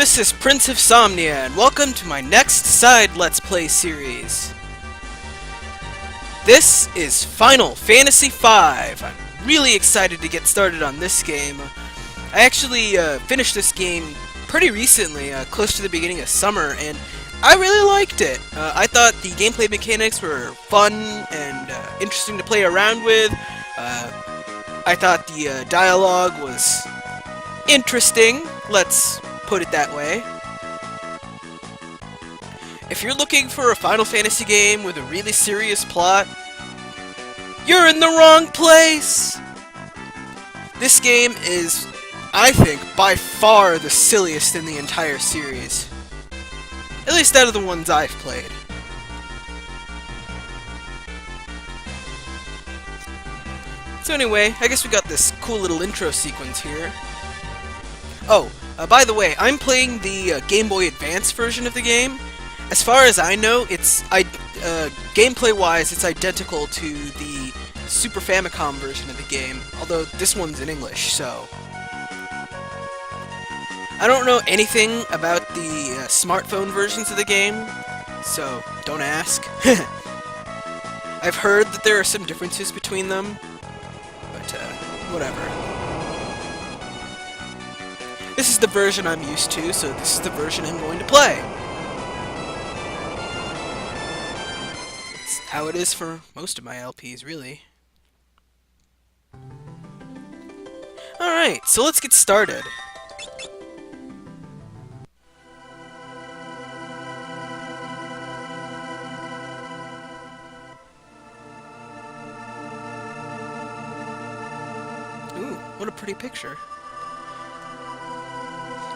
this is Prince of Somnia, and welcome to my next side Let's Play series. This is Final Fantasy V. I'm really excited to get started on this game. I actually finished this game pretty recently, close to the beginning of summer, and I really liked it. I thought the gameplay mechanics were fun and interesting to play around with. I thought the dialogue was interesting, let's put it that way. If you're looking for a Final Fantasy game with a really serious plot, you're in the wrong place! This game is, I think, by far the silliest in the entire series. At least out of the ones I've played. So anyway, I guess we got this cool little intro sequence here. Oh, by the way, I'm playing the Game Boy Advance version of the game. As far as I know, it's gameplay-wise, it's identical to the Super Famicom version of the game, although this one's in English, so... I don't know anything about the smartphone versions of the game, so don't ask. I've heard that there are some differences between them, but whatever. This is the version I'm used to, so this is the version I'm going to play. It's how it is for most of my LPs, really. Alright, so let's get started. Ooh, what a pretty picture.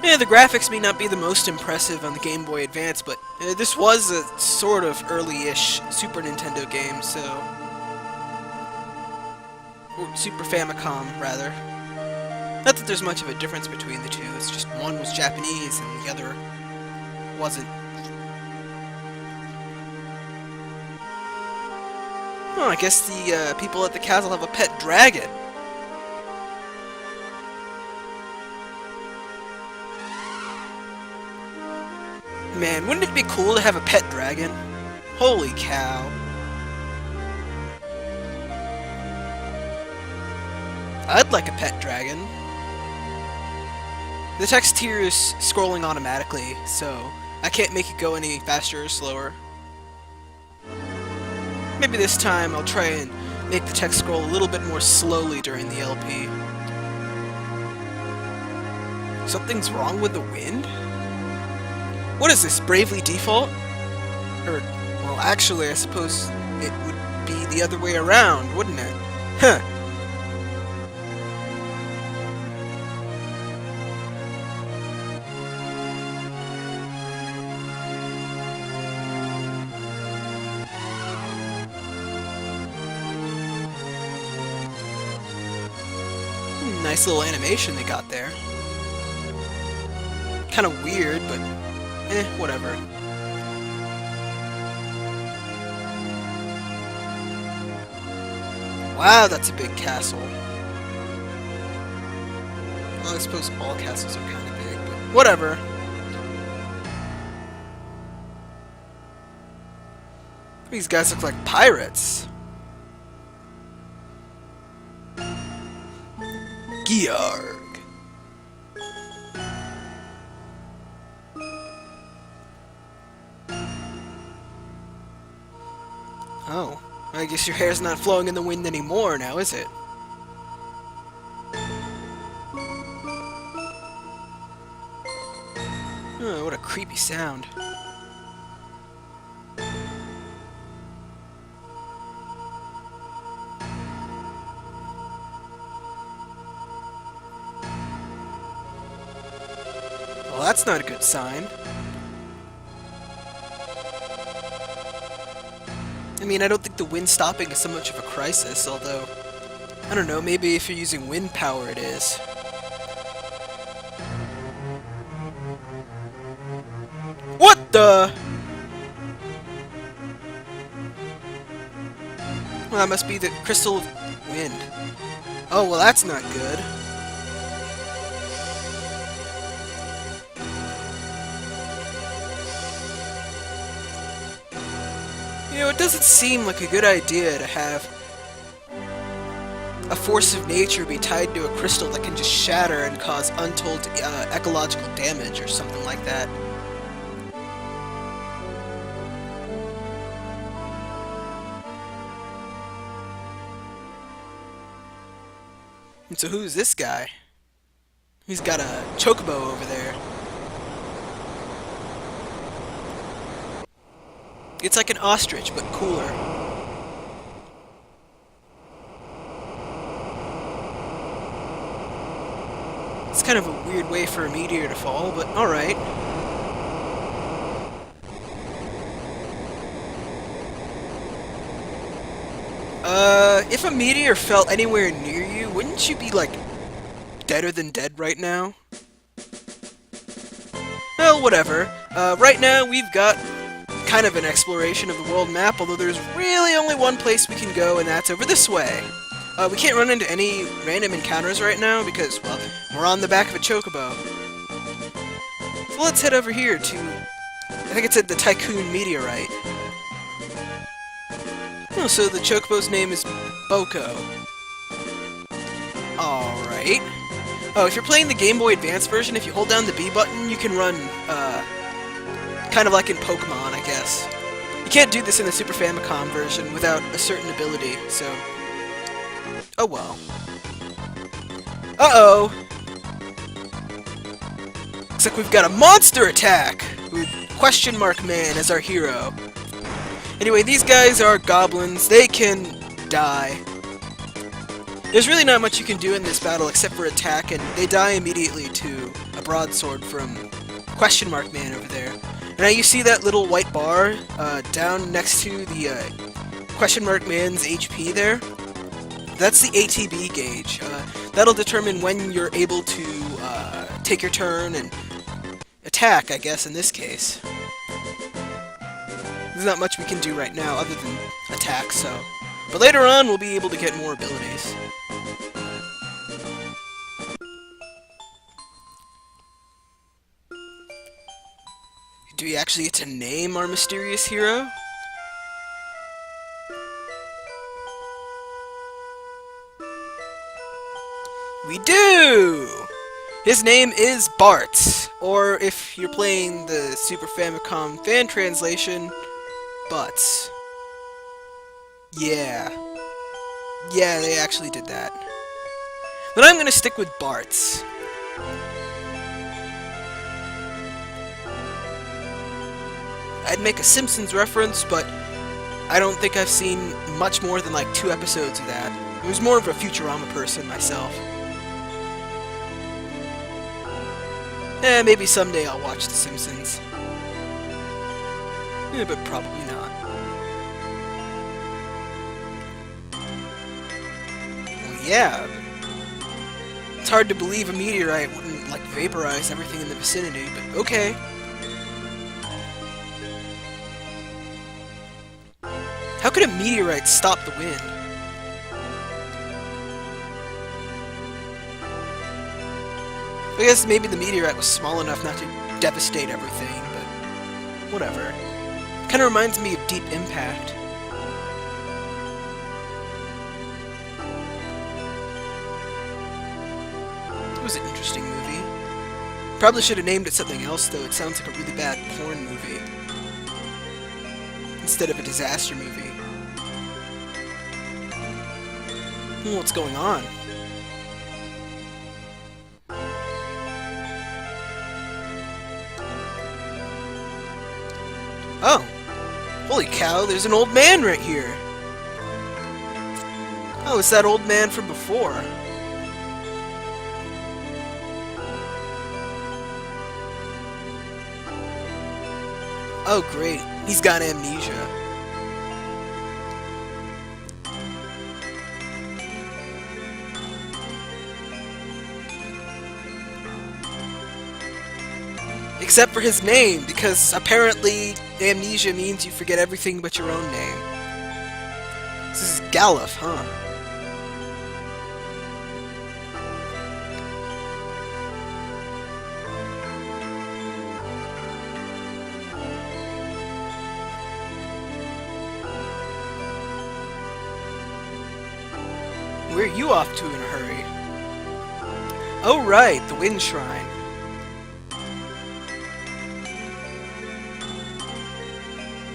Yeah, the graphics may not be the most impressive on the Game Boy Advance, but this was a sort of early-ish Super Nintendo game, so... Or Super Famicom, rather. Not that there's much of a difference between the two, it's just one was Japanese and the other wasn't. Oh, I guess the people at the castle have a pet dragon. Man, wouldn't it be cool to have a pet dragon? Holy cow. I'd like a pet dragon. The text here is scrolling automatically, so I can't make it go any faster or slower. Maybe this time I'll try and make the text scroll a little bit more slowly during the LP. Something's wrong with the wind? What is this, Bravely Default? Or, well, actually, I suppose it would be the other way around, wouldn't it? Huh. Nice little animation they got there. Kind of weird, but whatever. Wow, that's a big castle. Well, I suppose all castles are kind of big, but whatever. These guys look like pirates. Gearg. Oh, I guess your hair's not flowing in the wind anymore now, is it? Oh, what a creepy sound. Well, that's not a good sign. I mean, I don't think the wind stopping is so much of a crisis, although, I don't know, maybe if you're using wind power it is. What the? Well, that must be the crystal of wind. Oh, well, that's not good. it doesn't seem like a good idea to have a force of nature be tied to a crystal that can just shatter and cause untold ecological damage or something like that. And so who's this guy? He's got a chocobo over there. It's like an ostrich, but cooler. It's kind of a weird way for a meteor to fall, but alright. If a meteor fell anywhere near you, wouldn't you be, like, deader than dead right now? Well, whatever. Right now, we've got kind of an exploration of the world map, although there's really only one place we can go, and that's over this way. We can't run into any random encounters right now because, well, we're on the back of a chocobo. So let's head over here to, I think it's at the Tycoon Meteorite. Oh, so the chocobo's name is Boko. Alright. Oh, if you're playing the Game Boy Advance version, if you hold down the B button, you can run, kind of like in Pokemon, I guess. You can't do this in the Super Famicom version without a certain ability, so... Oh well. Uh-oh! Looks like we've got a monster attack! With Question Mark Man as our hero. Anyway, these guys are goblins. They can die. There's really not much you can do in this battle except for attack, and they die immediately to a broadsword from Question Mark Man over there. Now you see that little white bar down next to the Question Mark Man's HP there? That's the ATB gauge. That'll determine when you're able to take your turn and attack, I guess, in this case. There's not much we can do right now other than attack, so... But later on, we'll be able to get more abilities. Do we actually get to name our mysterious hero? We do! His name is Bart, or if you're playing the Super Famicom fan translation, Butts. Yeah. Yeah, they actually did that. But I'm gonna stick with Bart's. I'd make a Simpsons reference, but I don't think I've seen much more than like 2 episodes of that. I was more of a Futurama person myself. Maybe someday I'll watch The Simpsons. But probably not. Well, yeah. It's hard to believe a meteorite wouldn't, like, vaporize everything in the vicinity, but okay. How could a meteorite stop the wind? I guess maybe the meteorite was small enough not to devastate everything, but whatever. Kind of reminds me of Deep Impact. It was an interesting movie. Probably should have named it something else, though. It sounds like a really bad porn movie. Instead of a disaster movie. What's going on? Oh! Holy cow, there's an old man right here! Oh, it's that old man from before. Oh great, he's got amnesia. Except for his name, because apparently amnesia means you forget everything but your own name. This is Galuf, huh? Where are you off to in a hurry? Oh right, the Wind Shrine.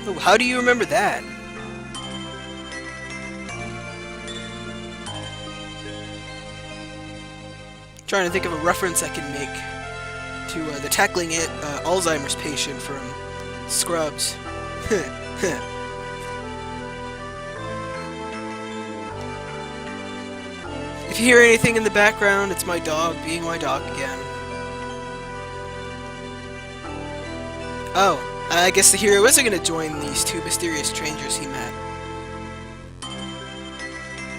Oh, how do you remember that? Trying to think of a reference I can make to the tackling it Alzheimer's patient from Scrubs. If you hear anything in the background, it's my dog being my dog again. Oh, I guess the hero isn't going to join these two mysterious strangers he met.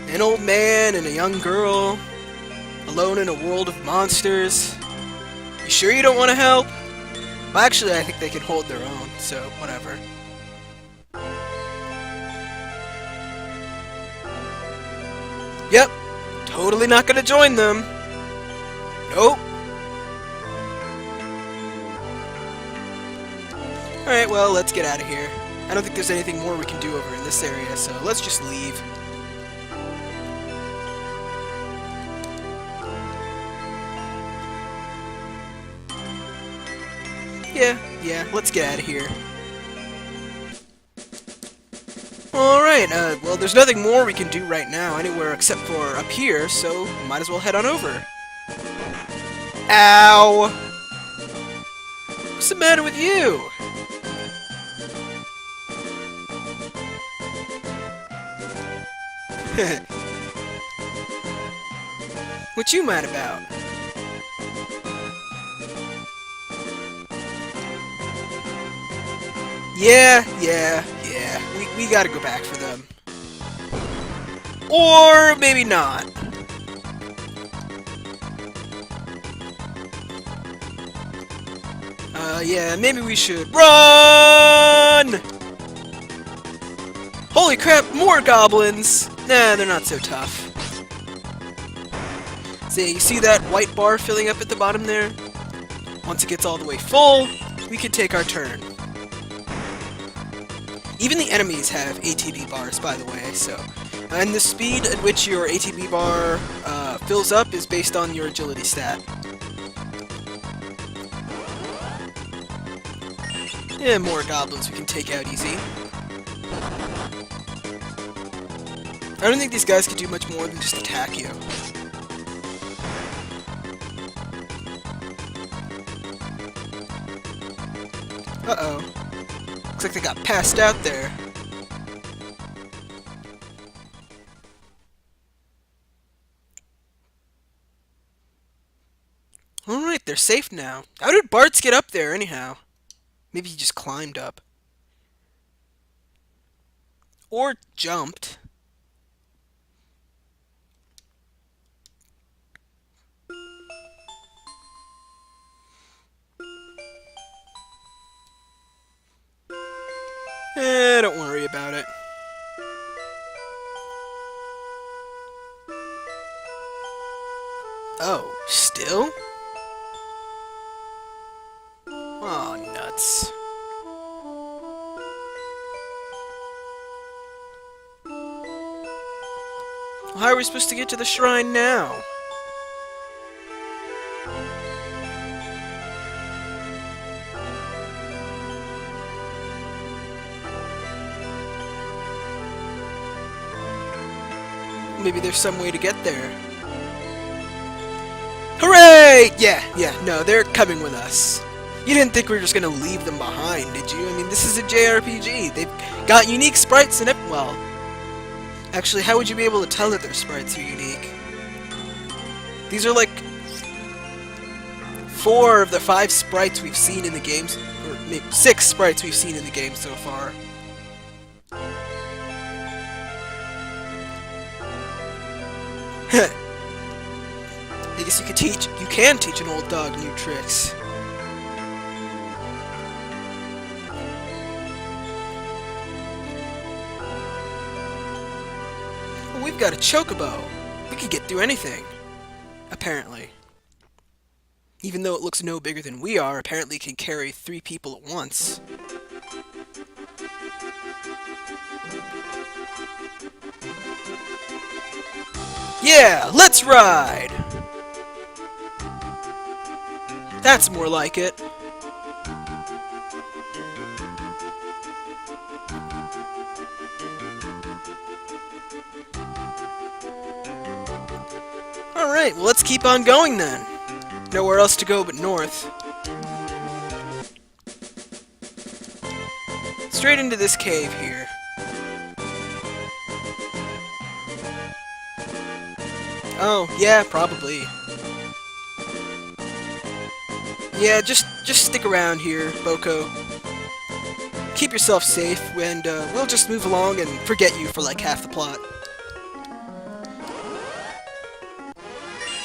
An old man and a young girl, alone in a world of monsters. You sure you don't want to help? Well, actually, I think they can hold their own, so whatever. Yep, totally not gonna join them. Nope. Alright, well, let's get out of here. I don't think there's anything more we can do over in this area, so let's just leave. Yeah, let's get out of here. Alright, well, there's nothing more we can do right now anywhere except for up here, so might as well head on over. Ow! What's the matter with you? What you mad about? Yeah. We gotta go back for them. Or maybe not. Yeah, maybe we should run! Holy crap, more goblins! Nah, they're not so tough. So you see that white bar filling up at the bottom there? Once it gets all the way full, we can take our turn. Even the enemies have ATB bars, by the way, so... And the speed at which your ATB bar fills up is based on your agility stat. Yeah, more goblins we can take out easy. I don't think these guys could do much more than just attack you. Uh-oh. Looks like they got passed out there. Alright, they're safe now. How did Bartz get up there, anyhow? Maybe he just climbed up. Or jumped. Don't worry about it. Oh, still? Oh, nuts. Well, how are we supposed to get to the shrine now? Maybe there's some way to get there. Hooray! Yeah, no, they're coming with us. You didn't think we were just gonna leave them behind, did you? I mean, this is a JRPG. They've got unique sprites and well... Actually, how would you be able to tell that their sprites are unique? These are like 4 of the 5 sprites we've seen in the games, or maybe 6 sprites we've seen in the game so far. I guess you can teach an old dog new tricks. Well, we've got a chocobo. We can get through anything. Apparently. Even though it looks no bigger than we are, apparently it can carry 3 people at once. Yeah, let's ride! That's more like it. Alright, well let's keep on going then. Nowhere else to go but north. Straight into this cave here. Oh, yeah, probably. Yeah, just stick around here, Boko. Keep yourself safe, and we'll just move along and forget you for like half the plot.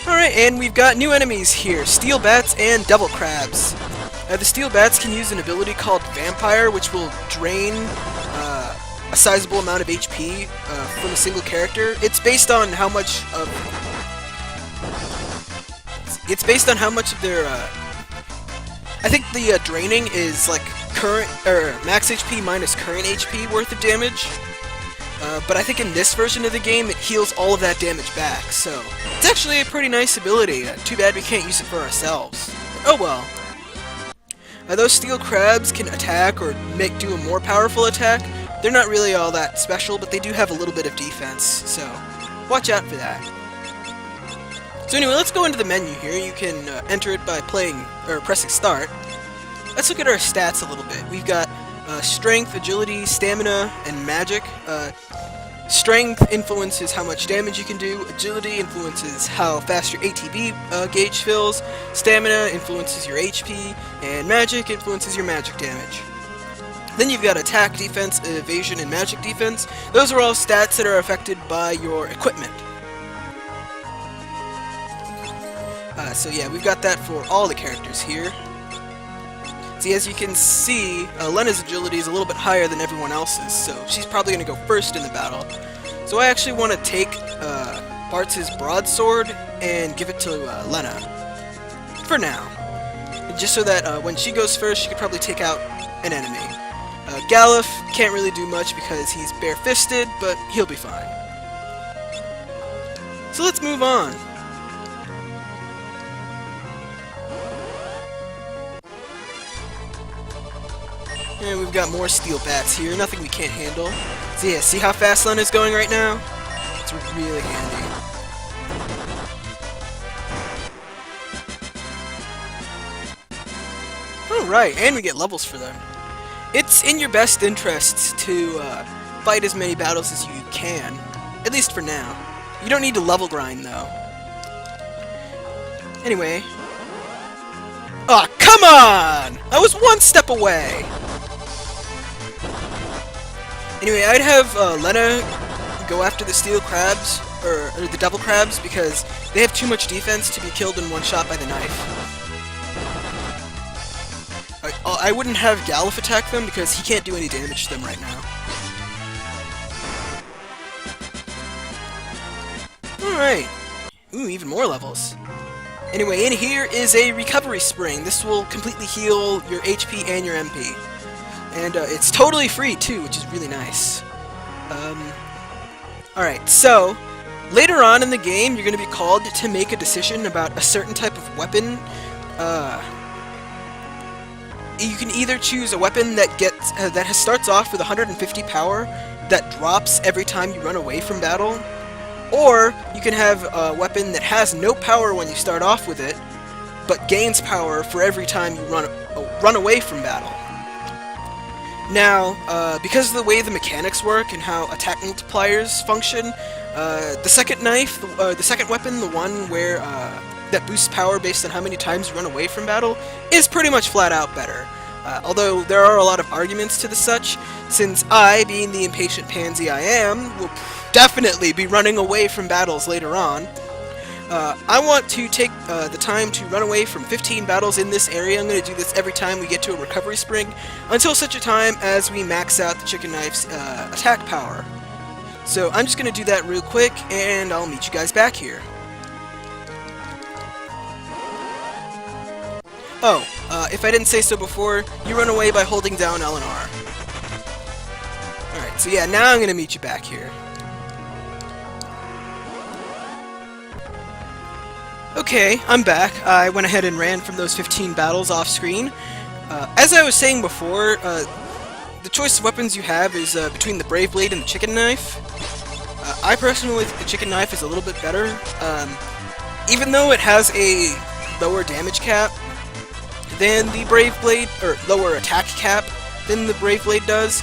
Alright, and we've got new enemies here, steel bats and devil crabs. The steel bats can use an ability called Vampire, which will drain a sizable amount of HP from a single character. It's based on how much of... It's based on how much of their... I think the draining is like current or max HP minus current HP worth of damage. But I think in this version of the game, it heals all of that damage back, so... It's actually a pretty nice ability. Too bad we can't use it for ourselves. But, oh well. Those steel crabs can attack or do a more powerful attack. They're not really all that special, but they do have a little bit of defense, so watch out for that. So anyway, let's go into the menu here. You can enter it by pressing start. Let's look at our stats a little bit. We've got strength, agility, stamina, and magic. Strength influences how much damage you can do, agility influences how fast your ATB gauge fills, stamina influences your HP, and magic influences your magic damage. Then you've got attack, defense, evasion, and magic defense. Those are all stats that are affected by your equipment. So yeah, we've got that for all the characters here. See, as you can see, Lena's agility is a little bit higher than everyone else's, so she's probably going to go first in the battle. So I actually want to take Bartz's broadsword and give it to Lena. For now. Just so that when she goes first, she could probably take out an enemy. Galuf can't really do much because he's bare-fisted, but he'll be fine. So let's move on. And we've got more steel bats here, nothing we can't handle. So yeah, see how fast Lena's going right now? It's really handy. Alright, and we get levels for them. It's in your best interest to fight as many battles as you can, at least for now. You don't need to level grind, though. Anyway. Aw, come on! I was one step away! Anyway, I'd have Lena go after the steel crabs, or the devil crabs, because they have too much defense to be killed in one shot by the knife. I wouldn't have Galuf attack them, because he can't do any damage to them right now. Alright. Ooh, even more levels. Anyway, in here is a recovery spring. This will completely heal your HP and your MP. And it's totally free, too, which is really nice. Alright, so, later on in the game, you're going to be called to make a decision about a certain type of weapon. You can either choose a weapon that starts off with 150 power, that drops every time you run away from battle, or you can have a weapon that has no power when you start off with it, but gains power for every time you run away from battle. Now, because of the way the mechanics work and how attack multipliers function, the second knife, the second weapon, the one where that boosts power based on how many times you run away from battle, is pretty much flat out better. Although there are a lot of arguments to the such, since I, being the impatient pansy I am, will definitely be running away from battles later on. I want to take the time to run away from 15 battles in this area. I'm going to do this every time we get to a recovery spring, until such a time as we max out the chicken knife's attack power. So I'm just going to do that real quick, and I'll meet you guys back here. Oh, if I didn't say so before, you run away by holding down L and R. Alright, so yeah, now I'm going to meet you back here. Okay, I'm back. I went ahead and ran from those 15 battles off screen. As I was saying before, the choice of weapons you have is between the Brave Blade and the Chicken Knife. I personally think the Chicken Knife is a little bit better. Even though it has a lower damage cap than the Brave Blade, or lower attack cap than the Brave Blade does,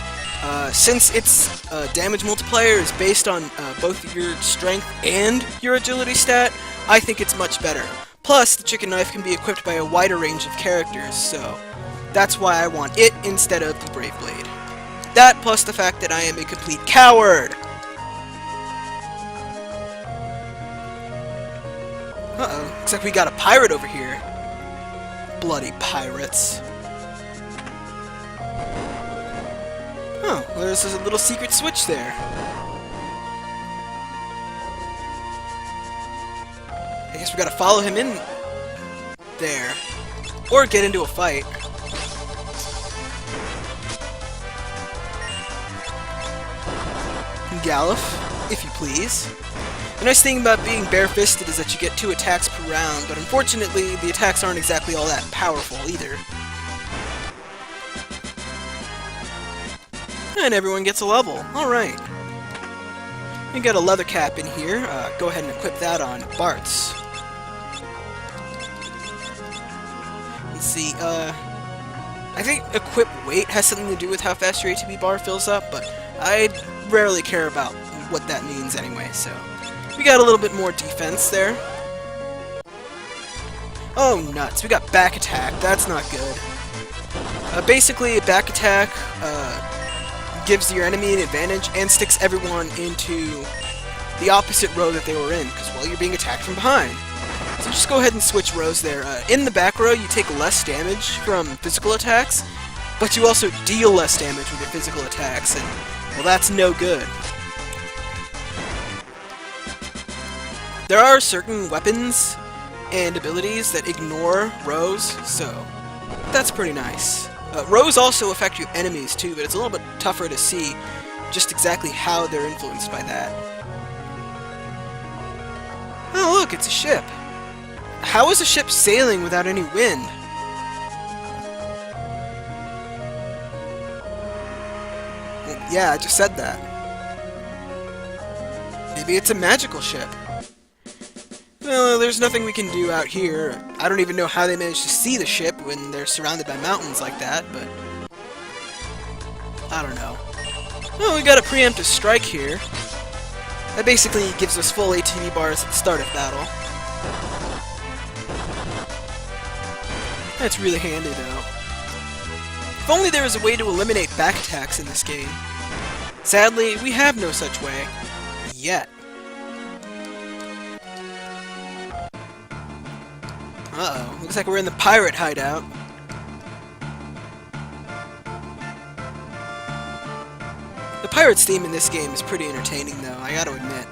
since its damage multiplier is based on both your strength and your agility stat, I think it's much better. Plus, the Chicken Knife can be equipped by a wider range of characters, so that's why I want it instead of the Brave Blade. That plus the fact that I am a complete coward! Uh-oh, looks like we got a pirate over here. Bloody pirates. Oh, well, there's a little secret switch there. I guess we gotta follow him in there. Or get into a fight. Gallop, if you please. The nice thing about being bare-fisted is that you get 2 attacks per round, but unfortunately, the attacks aren't exactly all that powerful either. And everyone gets a level. Alright. We got a leather cap in here. Go ahead and equip that on Bart's. Let's see, I think equip weight has something to do with how fast your ATB bar fills up, but I rarely care about what that means anyway, so... We got a little bit more defense there. Oh, nuts. We got back attack. That's not good. Basically, back attack gives your enemy an advantage and sticks everyone into the opposite row that they were in, because, well, you're being attacked from behind. So just go ahead and switch rows there. In the back row, you take less damage from physical attacks, but you also deal less damage with your physical attacks, and, well, that's no good. There are certain weapons and abilities that ignore rows, so that's pretty nice. Rows also affect your enemies too, but it's a little bit tougher to see just exactly how they're influenced by that. Oh look, it's a ship! How is a ship sailing without any wind? Well, yeah, I just said that. Maybe it's a magical ship. Well, there's nothing we can do out here. I don't even know how they manage to see the ship when they're surrounded by mountains like that, but... I don't know. Well, we got a preemptive strike here. That basically gives us full ATB bars at the start of battle. That's really handy, though. If only there was a way to eliminate back attacks in this game. Sadly, we have no such way. Yet. Uh-oh, looks like we're in the pirate hideout. The pirate's theme in this game is pretty entertaining, though, I gotta admit.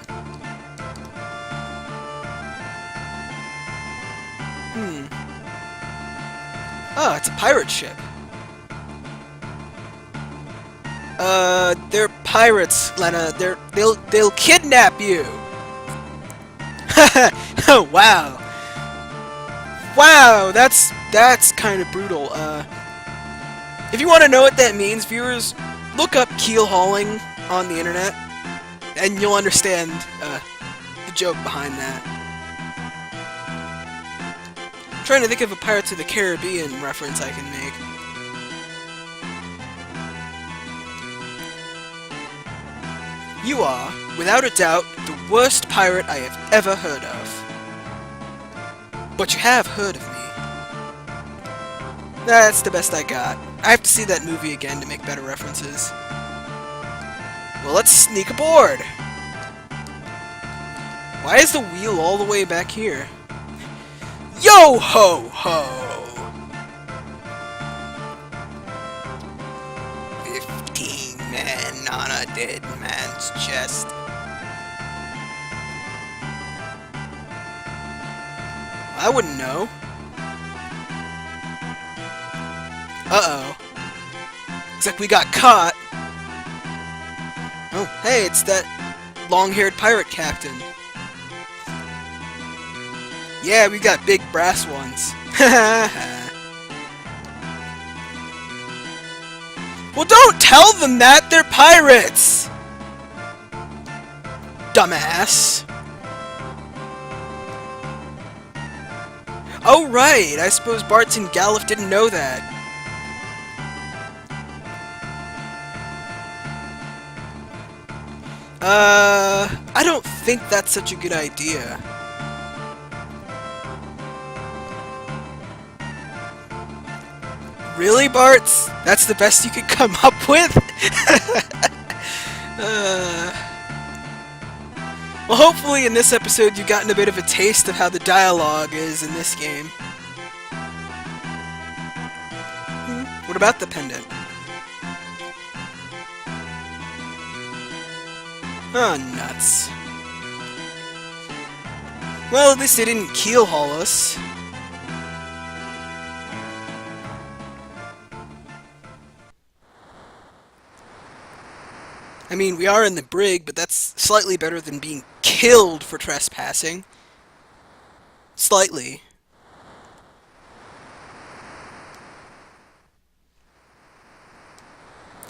Oh, it's a pirate ship. They're pirates, Lena. They'll kidnap you! Oh, wow. Wow, that's kind of brutal. If you want to know what that means, viewers, look up keel hauling on the internet, and you'll understand the joke behind that. I'm trying to think of a Pirates of the Caribbean reference I can make. You are, without a doubt, the worst pirate I have ever heard of. But you have heard of me. That's the best I got. I have to see that movie again to make better references. Well, let's sneak aboard! Why is the wheel all the way back here? Yo ho ho! 15 men on a dead man's chest. I wouldn't know. Uh-oh. Looks like we got caught. Oh, hey, it's that long-haired pirate captain. Yeah, we got big brass ones. Well, don't tell them that! They're pirates! Dumbass. Oh, right! I suppose Bartz and Galuf didn't know that. I don't think that's such a good idea. Really, Bartz? That's the best you could come up with? Well, hopefully in this episode you've gotten a bit of a taste of how the dialogue is in this game. What about the pendant? Oh, nuts. Well, at least they didn't keel-haul us. I mean, we are in the brig, but that's slightly better than being killed for trespassing. Slightly.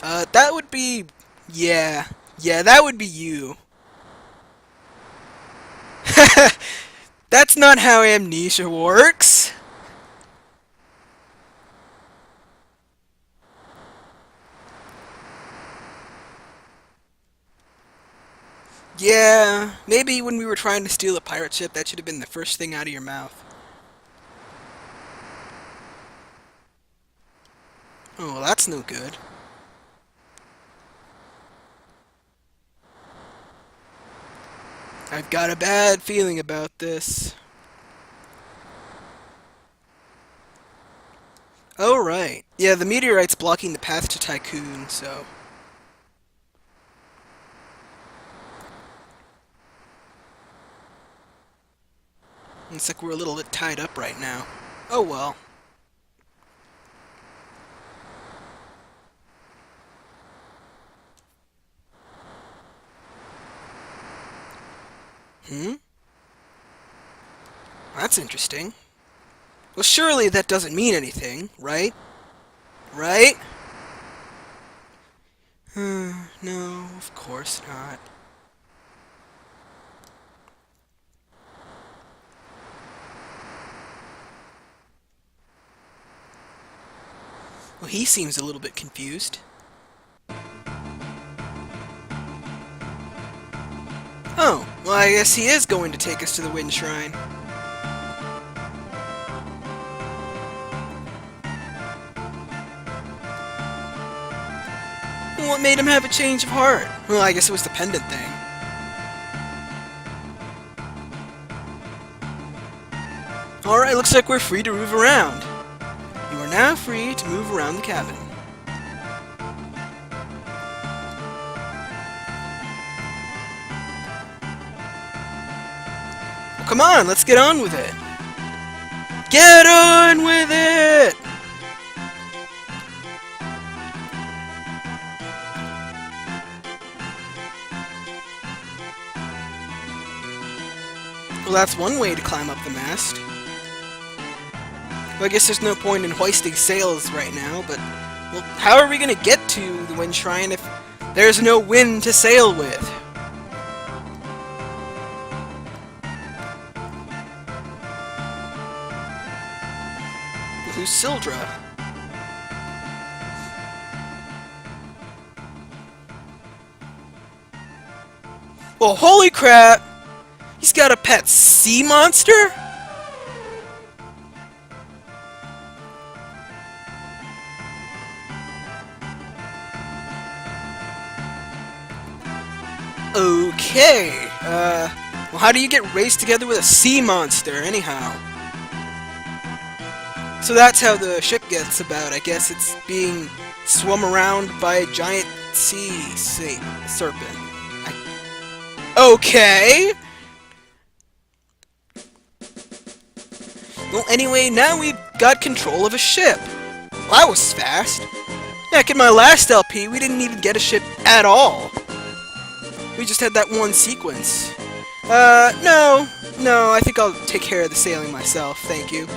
That would be... Yeah. Yeah, that would be you. That's not how amnesia works. Yeah, maybe when we were trying to steal a pirate ship, that should have been the first thing out of your mouth. Oh, well, that's no good. I've got a bad feeling about this. Oh, right. Yeah, the meteorite's blocking the path to Tycoon, so... Looks like we're a little bit tied up right now. Oh well. That's interesting. Well, surely that doesn't mean anything, right? Right? No, of course not. Well, he seems a little bit confused. Oh, well, I guess he is going to take us to the Wind Shrine. What made him have a change of heart? Well, I guess it was the pendant thing. Alright, looks like we're free to move around. You are now free to move around the cabin. Well, come on, let's get on with it. Get on with it! Well, that's one way to climb up the mast. Well, I guess there's no point in hoisting sails right now, but... Well, how are we gonna get to the Wind Shrine if there's no wind to sail with? Who's Sildra? Well, holy crap! He's got a pet sea monster? Okay, well, how do you get raced together with a sea monster, anyhow? So that's how the ship gets about. I guess it's being swum around by a giant sea serpent. Okay! Well, anyway, now we've got control of a ship. Well, that was fast. Heck, in my last LP, we didn't even get a ship at all. We just had that one sequence. No. No, I think I'll take care of the sailing myself, thank you.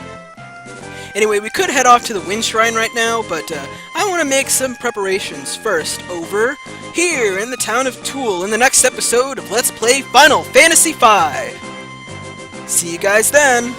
Anyway, we could head off to the Wind Shrine right now, but I want to make some preparations first over here in the town of Tool in the next episode of Let's Play Final Fantasy V. See you guys then!